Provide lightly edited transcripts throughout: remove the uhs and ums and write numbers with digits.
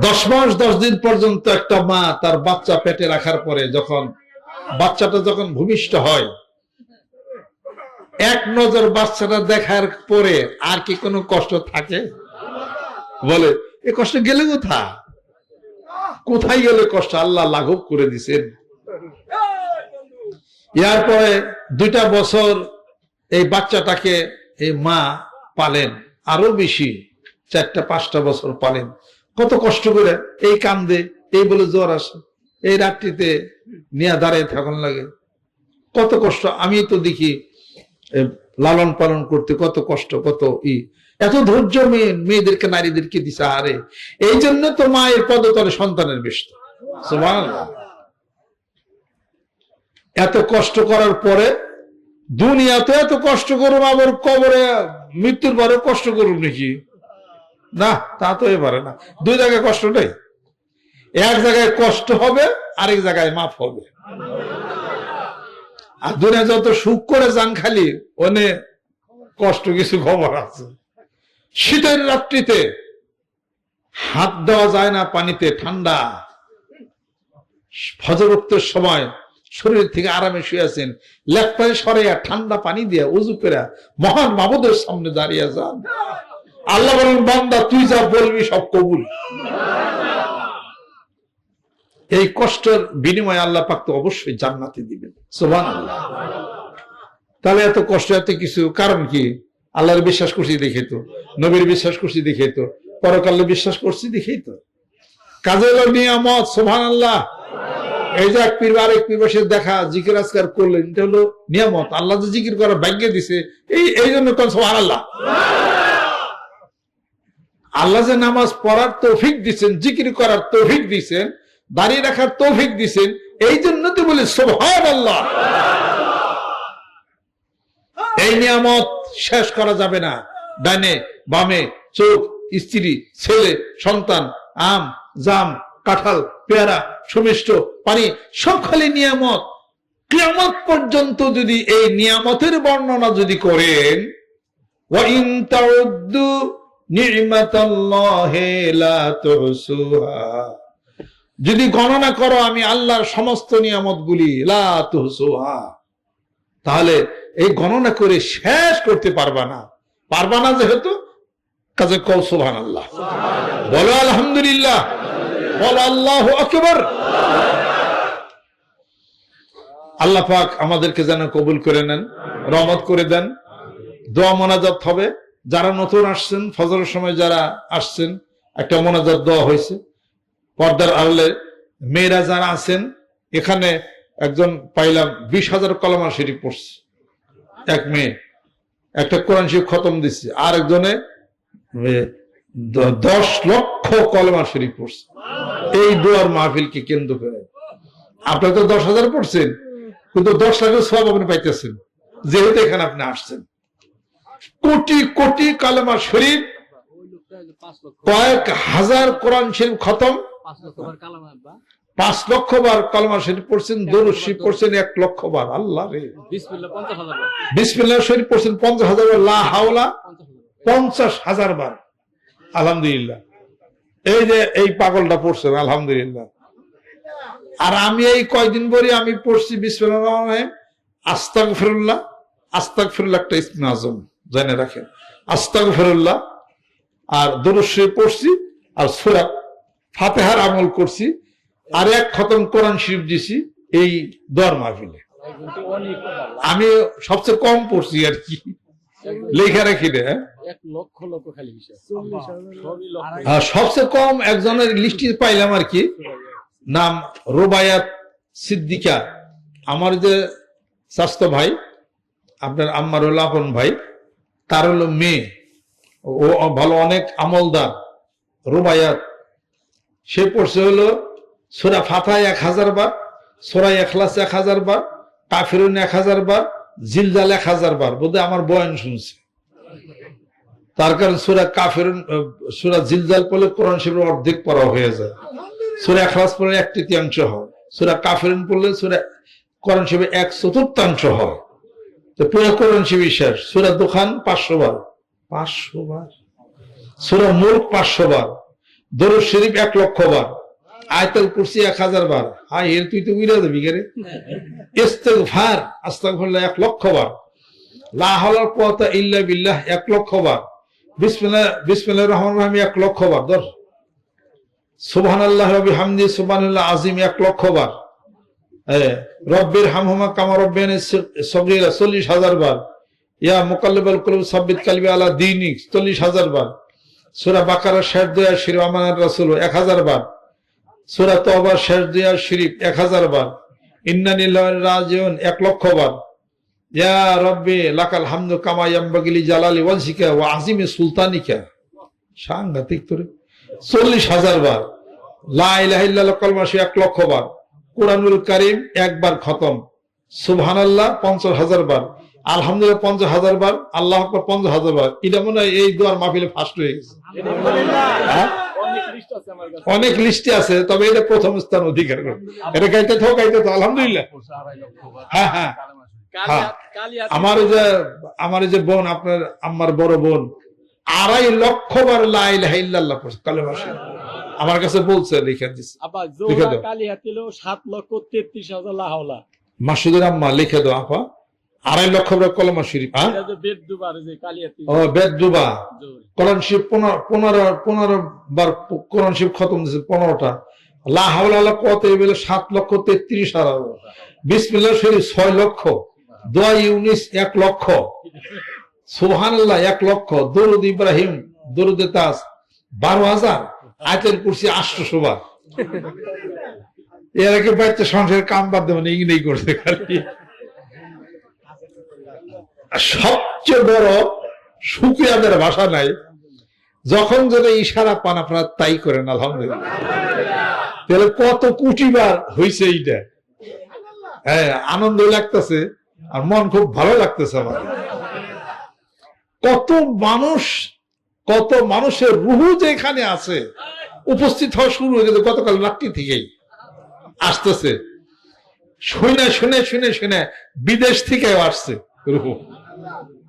10 মাস 10 দিন পর্যন্ত একটা মা তার বাচ্চা পেটে রাখার পরে যখন বাচ্চাটা যখন ভূমিষ্ঠ হয়, এক নজর বাচ্চাটা দেখার পরে আর কি কোনো কষ্ট থাকে? বলে এ কষ্ট গেলে কোথায় গেলে কষ্ট? আল্লাহ লাঘব করে দিছেন। এরপরে 2টা বছর এই বাচ্চাটাকে এই মা পালেন, আরো বেশি 4টা 5টা বছর পালেন। কত কষ্ট করে, এই কান্দে, এই বলে জ্বর আসে, এই রাত্রিতে নিয়ে দাঁড়িয়ে থাকুন লাগে, কত কষ্ট। আমি তো দেখি লালন পালন করতে কত কষ্ট, কত এত ধৈর্য মেয়েদেরকে নারীদেরকে দিছে। আরে এই জন্য তো মায়ের পদতলে সন্তানের বেশি। সুবহানাল্লাহ। এত কষ্ট করার পরে দুনিয়াতে এত কষ্ট করুন, আবার কবরে মৃত্যুর পরে কষ্ট করুন নাকি? না, তা তো পারে না। 2 জায়গায় কষ্ট নেই। এক জায়গায় কষ্ট হবে, আরেক জায়গায় মাফ হবে। আর দুনিয়া যত সুখ করে যান খালি ওনে কষ্ট কিছু খবর আছে। শীতের রাত্রিতে হাত দেওয়া যায় না পানিতে, ঠান্ডা। ফজর ওয়াক্তের সময় শরীর থেকে আরামে শুয়ে আছেন, লেপ পায়ে সরাইয়া ঠান্ডা পানি দিয়ে উযু করে মহান মাবুদের সামনে দাঁড়িয়ে যান। আল্লাহ বলেন, বান্দা তুই যা বলবি সব কবুল। এই কষ্টের বিনিময়ে আল্লাহ পাক তো অবশ্যই জান্নাতে দিবেন। সুবহানাল্লাহ। তাহলে এত কষ্ট, এত কিছু কারণ কি? আল্লাহর বিশ্বাস করছি দেখেই তো, নবীর বিশ্বাস করছি দেখেই তো, পরকালে বিশ্বাস করছি দেখেই তো। কাজে হলো নিয়ামত। সুবহানাল্লাহ। এই যে এক পীর আরেক পীর বসে দেখা জিকির আজকার করলেন, এটা হলো নিয়ামত। আল্লাহ যে জিকির করার ভাগ্য দিছে, এই জন্য কোন সুবহানাল্লাহ। আল্লাহ যে নামাজ পড়ার তৌফিক দিচ্ছেন, জিকির করার তৌফিক দিচ্ছেন, দাঁড়িয়ে রাখার তৌফিক দিচ্ছেন, এই জন্য তো বলে সুবহানাল্লাহ। এই নিয়ামত শেষ করা যাবে না। ডানে বামে চোখ, স্ত্রী, ছেলে, সন্তান, আম, জাম, কাঁঠাল, পেয়ারা, সুমিষ্ট, পানি, সব খালি নিয়ামত। কিয়ামত পর্যন্ত যদি এই নিয়ামতের বর্ণনা যদি করেন, ওয়া ইন তাউদ্দু নি'মাতাল্লাহি লা তুহসুহা, যদি গণনা করো আমি আল্লাহর সমস্ত নিয়ামতগুলি, লা তুহসুহা, তাহলে এই গণনা করে শেষ করতে পারবা না যেহেতু, কাজে কও সুবহানাল্লাহ, বলো আলহামদুলিল্লাহ, বলো আল্লাহু আকবার। আল্লাহ পাক আমাদেরকে যেন কবুল করে নেন, রহমত করে দেন। দোয়া মোনাজাত হবে। যারা নতুন আসছেন, ফজরের সময় যারা আসছেন, একটা মোনাজাত দোয়া হয়েছে। পর্দার আড়ালে মেয়েরা যারা আছেন, এখানে একজন পাইলাম 20,000 কলমা শরীফ পড়ছে, এক মেয়ে একটা কোরআন শরীফ খতম দিচ্ছে, আর একজনে 10 লক্ষ কলমা শরীফ পড়ছে। এই দোয়ার মাহফিলকে কেন্দ্র করে আপনারা তো 10,000 পড়ছেন, কিন্তু 10 লাখের সওয়াব আপনি পাইতেছেন, যেহেতু এখানে আপনি আসছেন। কোটি কোটি কলমা শরীফ, কয়েক হাজার কোরআন শরীফ খতম, 5 লক্ষ বার কলমা শরীফ পড়ছেন, দরুদ শরীফ পড়ছেন 1 লক্ষ বার। আল্লাহ রে, বিসমিল্লাহ শরীফ পড়ছেন 50,000 বার, লা হাওলা 50,000 বার। আলহামদুলিল্লাহ। এই যে এই পাগলটা পড়ছেন, আলহামদুলিল্লাহ। আর আমি এই কয়দিন পরে আমি পড়ছি বিসমিল্লাহির রহমানির রহিম, আস্তাগফিরুল্লাহ। আস্তাগফিরুল্লাহ একটা ইসমে আজম, জেনে রাখেন। আস্তাগফিরুল্লাহ আর দরুদ শরীফ পড়ছি, আর সূরা ফাতিহার আমল করছি, আর 1 খতম কোরআন শরীফ দিছি এই দোয়ার মাহফিলে। আমি সবচেয়ে কম পড়ছি আর কি, লেখা রাখি রে। সবচেয়ে কম একজনের লিস্টে পাইলাম আর কি, নাম রুবায়াত সিদ্দিকা। আমার যে স্বাস্থ্য ভাই, আপনার আম্মার হলো আপন ভাই, তার হলো মেয়ে, ও ভালো অনেক আমলদার, রুবায়াত। সে পড়ছে হলো সূরা ফাতিহা 1000 বার, সূরা ইখলাস 1000 বার, কাফিরুন 1000 বার, জিলজাল 1000 বার। বোধহয় আমার বয়ান শুনছে। তার কারণ সূরা কাফিরুন, সূরা জিলজাল পড়লে কোরআন শরীফের অর্ধেক পড়া হয়ে যায়, সূরা ইখলাস পড়লে 1/3 হয়, সূরা কাফিরুন পড়লে কোরআন শরীফের 1/4 হয়। তো পুরো কোরআন শরীফ শেষ। সূরা দুখান 500 বার, 500 বার। সূরা মুলক 500 বার, দরুদ শরীফ 1,00,000 বার, আয়াতুল কুরসি 1000 বার। হ্যাঁ, এর তুই তো উড়ে যাবি রে। ইস্তিগফার আস্তাগফিরুল্লাহ 1,00,000 বার, লা হাওলা ওয়ালা কুওয়াতা ইল্লা বিল্লাহ 1,00,000 বার, বিসমিল্লাহির রহমানির রহিম 1,00,000 বার, ধর সুবহানাল্লাহি ওয়া বিহামদিহি সুবহানাল্লাহ আযীম 1,00,000 বার, রব্বির হামহুমা কামা রাব্বায়ানি সগীরা 40,000 বার, ইয়া মুকাল্লিবাল কুলুব সাব্বিত কলবি আলা দীনিক 40,000 বার, সূরা বাকারা শেষ দুয়া শরীফ আমানার রাসূল 1000 বার, সূরা তওবা শেষ দুয়া শরীফ 1000 বার, ইন্নানি লিল্লাহি রাজিউন 1,00,000 বার, ইয়া রব্বি লাকাল হামদু কামা ইয়ামবাগি লিজালালি ওয়াজহিকা ওয়া আযীমি সুলতানিকা, সাংঘাতিক তোরে 40,000 বার, লা ইলাহা ইল্লাল্লাহ কলমা 1,00,000 বার, কুরআনুল কারীম একবার খতম, সুবহানাল্লাহ 50,000 বার, আলহামদুলিল্লাহ 50,000 বার, আল্লাহু আকবার 50,000 বার। এটা মনে হয় এই দোয়ার মাহফিলে ফার্স্ট হয়ে গেছে। অনেক লিস্টে আছে, তবে এটা প্রথম স্থান অধিকার করে। এটা গাইতে তো আলহামদুলিল্লাহ। হ্যাঁ হ্যাঁ হ্যাঁ, আমার যে বোন, আপনার আম্মার বড় বোন 2.5 বার লা ইলাহা ইল্লাল্লাহ কালেমা শরীফ আমার কাছে বলছে, লিখে দিচ্ছে। মাসুদের আম্মা লিখে দাও আপা, 2.5 বার কলেমা শরীফ। বেদুবা কোরআন শরীফ 15 বার কোরআন শরীফ খতম দিয়েছে, 15টা। লা হাওলা ওয়ালা কুওয়াতা ইল্লা বিল্লাহ 7,33,000, বিসমিল্লাহ শরীফ 6 লক্ষ, দোয়া ইউনিস 1,00,000, সুবহানাল্লাহ 1,00,000, দরুদ ইব্রাহিম দরুদে তাজ 12,000, আয়াতুল কুরসি 800 বার। এর আগে বাচ্চা সংসারের কাম বাদ দেবেন, এই করছে খালি। সবচেয়ে বড় শুকরিয়াদের ভাষা নাই, যখন যেন ইশারা পান আপনারা তাই করেন আলহামদুলিল্লাহ। তাহলে কত কোটিবার হয়েছে এইটা। হ্যাঁ, আনন্দ লাগতেছে আর মন খুব ভালো লাগতেছে আমার। কত মানুষের রুহু যে এখানে আছে, উপস্থিত হওয়া শুরু হয়ে গেছে গতকাল রাত্রি থেকেই আসতেছে। শুনে বিদেশ থেকেও আসছে রুহু,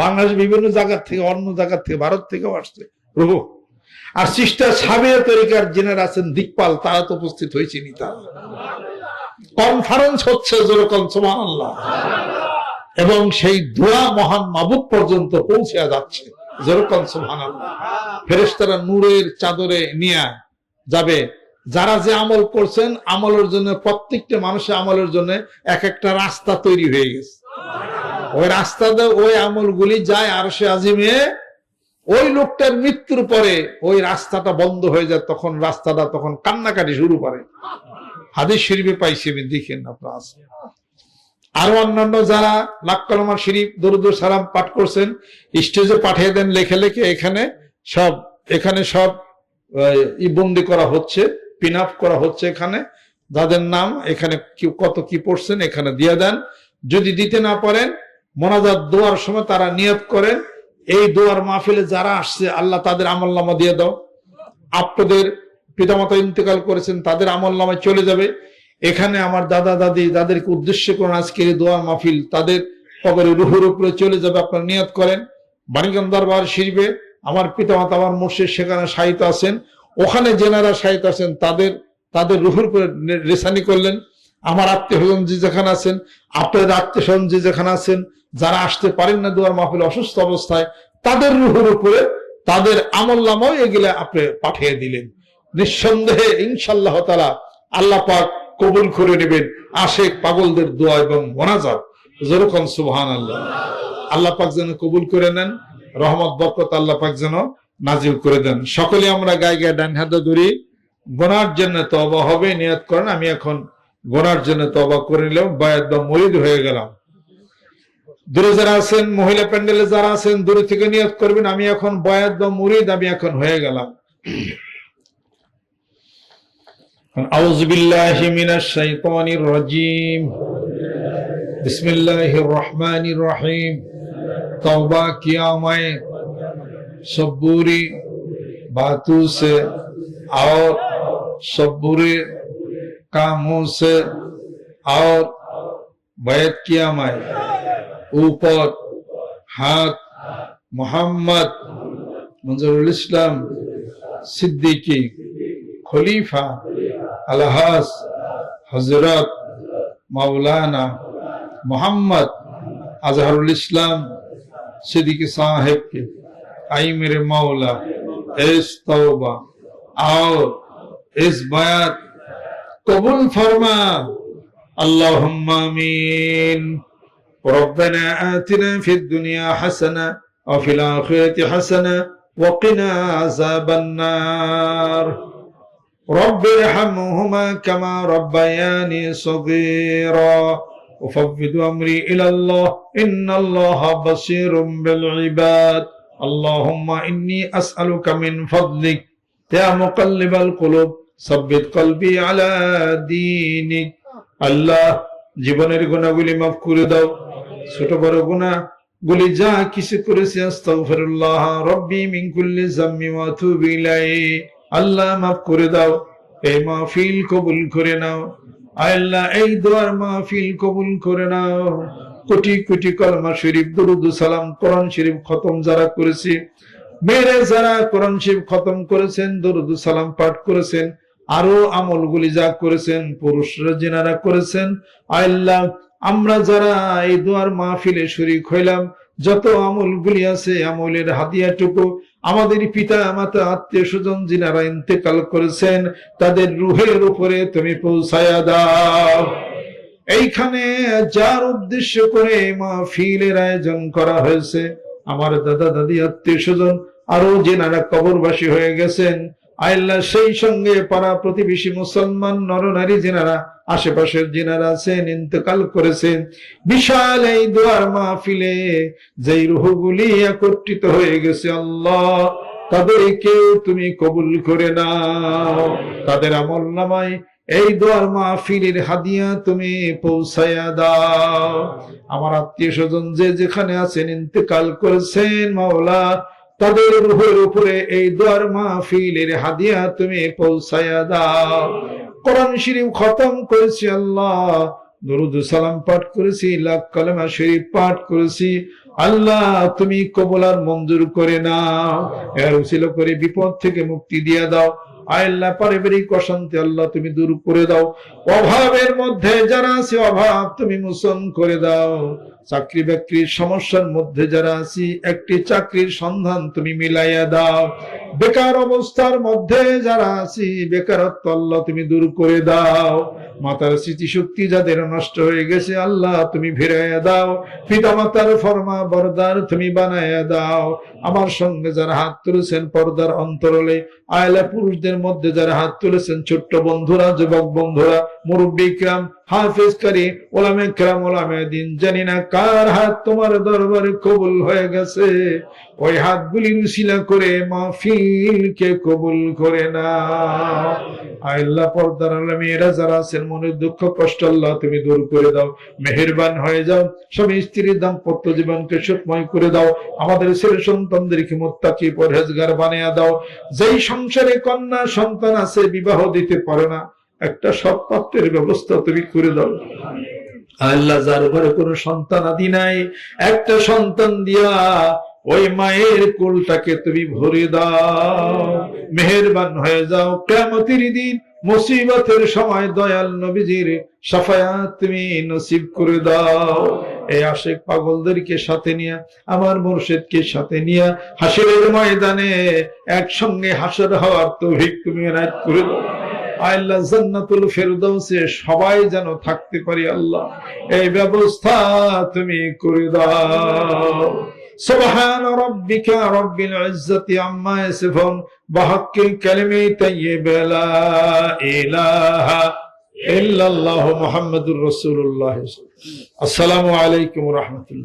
বাংলাদেশ বিভিন্ন জায়গা থেকে, অন্য জায়গা থেকে, ভারত থেকেও আসছে রুহু। আর সিস্টার সাবিয়া তরিকার যিনারা আছেন দিকপাল, তারা তো উপস্থিত হয়েছে নি। তারা কনফারেন্স হচ্ছে যেরকম সুবহানাল্লাহ, এবং সেই দোয়া মহান মাবুদ পর্যন্ত পৌঁছে যাচ্ছে যেরকম সুবহানাল্লাহ। ফেরেশতারা নূরের চাদরে নিয়ে যাবে। যারা যে আমল করছেন, আমলের জন্য প্রত্যেকটা মানুষের আমলের জন্য এক একটা রাস্তা তৈরি হয়ে গেছে। ওই রাস্তাতে ওই আমলগুলি যায় আরশে আজিমে। ওই লোকটার মৃত্যুর পরে ওই রাস্তাটা বন্ধ হয়ে যায়, তখন রাস্তাটা তখন কান্নাকাটি শুরু করে। হাদিস শরীফে পাইছি আমি, দেখেন আপনারা আছে। আরো অন্যান্য যারা লাখ কলমা শরীফ দরুদ সালাম পাঠ করছেন, স্টেজে পাঠিয়ে দেন লেখে লেখে। এখানে সব বন্দি করা হচ্ছে, পিন আপ করা হচ্ছে। এখানে যাদের নাম, এখানে কত কি পড়ছেন এখানে দিয়ে দেন। যদি দিতে না পারেন, মোনাজাত দোয়ার সময় তারা নিয়ত করেন, এই দোয়ার মাহফিলে যারা আসছে আল্লাহ তাদের আমলনামা দিয়ে দাও। আপনাদের পিতামাতা ইন্তেকাল করেছেন, তাদের আমলনামায় চলে যাবে। এখানে আমার দাদা দাদি, যাদেরকে উদ্দেশ্য করেন আজকের দোয়া মাহফিল, তাদের কবরে রুহুর উপরে চলে যাবে। আপনারা নিয়ত করেন। বাণীগঞ্জ দরবার শরীফে আমার পিতামাতা, আমার মুর্শিদ সেখানে শায়িত আছেন, ওখানে যেনারা শায়িত আছেন তাদের রুহুর উপরে রেসানি করলেন। আমার আত্মীয় স্বজন যে যেখানে আছেন, আপনাদের আত্মীয় স্বজন যে যেখানে আছেন, যারা আসতে পারেন না দোয়ার মাহফিল অসুস্থ অবস্থায়, তাদের রুহুর উপরে তাদের আমলনামাও এগুলা আপনি পাঠিয়ে দিলেন। নিঃসন্দেহে ইনশাআল্লাহ তাআলা আল্লাহ পাক কবুল করে নেবেন আশেক পাগলদের দোয়া এবং মোনাজাত। যেরকম সুবহানাল্লাহ, আল্লাহ পাক যেন কবুল করে নেন, রহমত বরকত আল্লাহ পাক যেন নাজিল করে দেন। সকলে আমরা গায়ে গায়ে ডান হাত ধরি, গুনার জন্য তওবা হবে। নিয়ত করেন, আমি এখন গুনার জন্য তওবা করে নিলাম, বায়াত বা মুরিদ হয়ে গেলাম। দূরে যারা আছেন, মহিলা প্যান্ডেলে যারা আছেন, দূরে থেকে নিয়ত করবেন, আমি এখন বায়াত বা মুরিদ, আমি এখন হয়ে গেলাম। আউযু বিল্লাহি মিনাশ শাইতানির রাজিম। বিসমিল্লাহির রহমানির রহিম। तौबा किया मैं सब बुरी बातों से और सब बुरे कामों से, और बैत किया मैं ऊपर हाथ मोहम्मद मंजरुल इस्लाम सिद्दीकी খলিফা আলহাজ হযরত মাওলানা मोहम्मद अजहरुल इस्लाम सिद्दीकी साहेब के आई मेरे मौला इस तौबा और इस बयात कबूल फरमा अल्लाहुम्मा आमीन। रब्बना आतिना फिद दुनिया हसना व फिल आखिरति हसना व क़िना अज़ाबन नार। रब्बि इरहमहुमा कमा रब्बयानी सगीरा। أفوض أمري إلى الله إن الله بصير بالعباد। اللهم إني أسألك من فضلك يا مقلب القلوب ثبت قلبي على دينك। আল্লাহ জীবনের গুনাহগুলি মাফ করে দাও, ছোট বড় গুনাহগুলি যা কিছু করেছি আস্তাগফিরুল্লাহ রব্বি মিন কুল্লি যামবি ওয়া আতুবু ইলাইহি। আল্লাহ মাফ করে দাও, এই মাহফিল কবুল করে নাও। আল্লাহ এই দোয়ার মাহফিল কবুল করে নাও। কোটি কোটি কলমা শরীফ দরুদ সালাম কোরআন শরীফ খতম যারা করেছে, মেরে যারা কোরআন শরীফ খতম করেছেন, দরুদ সালাম পাঠ করেছেন, আরো আমলগুলি যা করেছেন, পুরুষরা যিনারা করেছেন, আল্লাহ আমরা যারা এই দোয়ার মাহফিলে শরীক হইলাম, যত আমলগুলি আছে আমলের হাদিয়াটুকু আমাদের পিতা মাতা আত্মীয় স্বজন যিনারা ইন্তেকাল করেছেন তাদের রুহের উপরে তুমি পৌঁছায়া দাও। এইখানে যার উদ্দেশ্য করে মাহফিলের আয়োজন করা হয়েছে, আমার দাদা দাদি আত্মীয় স্বজন আরো যিনারা কবরবাসী হয়ে গেছেন, আল্লাহ সেই সঙ্গে পাড়া প্রতিবেশী মুসলমান নরনারী যিনারা আশেপাশের যিনারা আছেন ইন্তেকাল করেছেন, বিশাল এই দোয়ার মাহফিলে যেই রূহগুলি একত্রিত হয়ে গেছে আল্লাহ তাদেরকে তুমি কবুল করে নাও। তাদের আমলনামায় এই দোয়ার মাহফিলের হাদিয়া তুমি পৌঁছায়া দাও। আমার আত্মীয় স্বজন যে যেখানে আছেন ইন্তেকাল করেছেন মাওলা তাদের রূহের উপরে এই দোয়ার মাহফিলের হাদিয়া তুমি পৌঁছায়া দাও। কোরআন শরীফ খতম করেছি আল্লাহ, দরুদ সালাম পাঠ করেছি, লাখ কালেমা শরীফ পাঠ করেছি, আল্লাহ তুমি কবুল আর মঞ্জুর করে নাও। এর উসিলা করে বিপদ থেকে মুক্তি দিয়ে দাও। আল্লাহ পারিবারিক অশান্তি আল্লাহ তুমি দূর করে দাও। অভাবের মধ্যে যারা আছে অভাব তুমি মোচন করে দাও। চাকরি বাকরির সমস্যার মধ্যে যারা আছি একটি চাকরির সন্ধান তুমি মিলাইয়া দাও। বেকার অবস্থার মধ্যে যারা আছি বেকারত্ব আল্লাহ তুমি দূর করে দাও। মাতার স্মৃতিশক্তি যাদের নষ্ট হয়ে গেছে আল্লাহ তুমি ফিরাইয়া দাও। পিতা মাতার ফরমা বরদার তুমি বানাইয়া দাও। আমার সঙ্গে যারা হাত তুলেছেন পর্দার অন্তরালে, আয়লা পুরুষদের মধ্যে যারা হাত তুলেছেন, ছোট্ট বন্ধুরা, যুবক বন্ধুরা, মুরব্বী কিরাম, হাফেজ কারি, ওলামে কিরাম, ওলামে দিন, জানি না কার হাত তোমার দরবারে কবুল হয়ে গেছে। ওই হাতগুলি উসিলা করে মাহফিলকে কবুল করে নাও। আল্লাহ পর্দার আলমীরা যারা আছেন মনের দুঃখ কষ্ট আল্লাহ তুমি দূর করে দাও। মেহেরবান হয়ে যাও। স্বামী স্ত্রীর দাম্পত্য জীবনকে সুখময় করে দাও। আমাদের ছেলে সন্তানদেরকে মুত্তাকি পরহেজগার বানিয়ে দাও। যেই সংসারে কন্যা সন্তান আছে বিবাহ দিতে পারে না, একটা সৎ পাত্রের ব্যবস্থা তুমি করে দাও। আল্লাহ যার ঘরে কোনো সন্তান আদি নাই, একটা সন্তান দিয়া ওই মায়ের কোলটাকে তুমি ভরে দাও। মেহেরবান হয়ে যাও। কিয়ামতের দিন মুসিবতের সময় দয়াল নবীজির শাফায়াত তুমি নসিব করে দাও। এই আশিক পাগলদেরকে সাথে নিয়ে, আমার মুর্শিদকে সাথে নিয়ে হাসরের ময়দানে একসঙ্গে হাসর হওয়ার তৌফিক তুমি এনায়েত করে দাও। আল্লাহ জান্নাতুল ফেরদাউসে সবাই যেন থাকতে পারি আল্লাহ এই ব্যবস্থা তুমি করে দাও। সুবহান রাব্বিকা রাব্বিল ইজ্জাতি আম্মা ইয়াসিফুন বিহাক্কিল কালিমি তাইয়্যিবা লা ইলাহা ইল্লাল্লাহু মুহাম্মাদুর রাসূলুল্লাহ। আসসালামু আলাইকুম ওয়া রাহমাতুল্লাহ।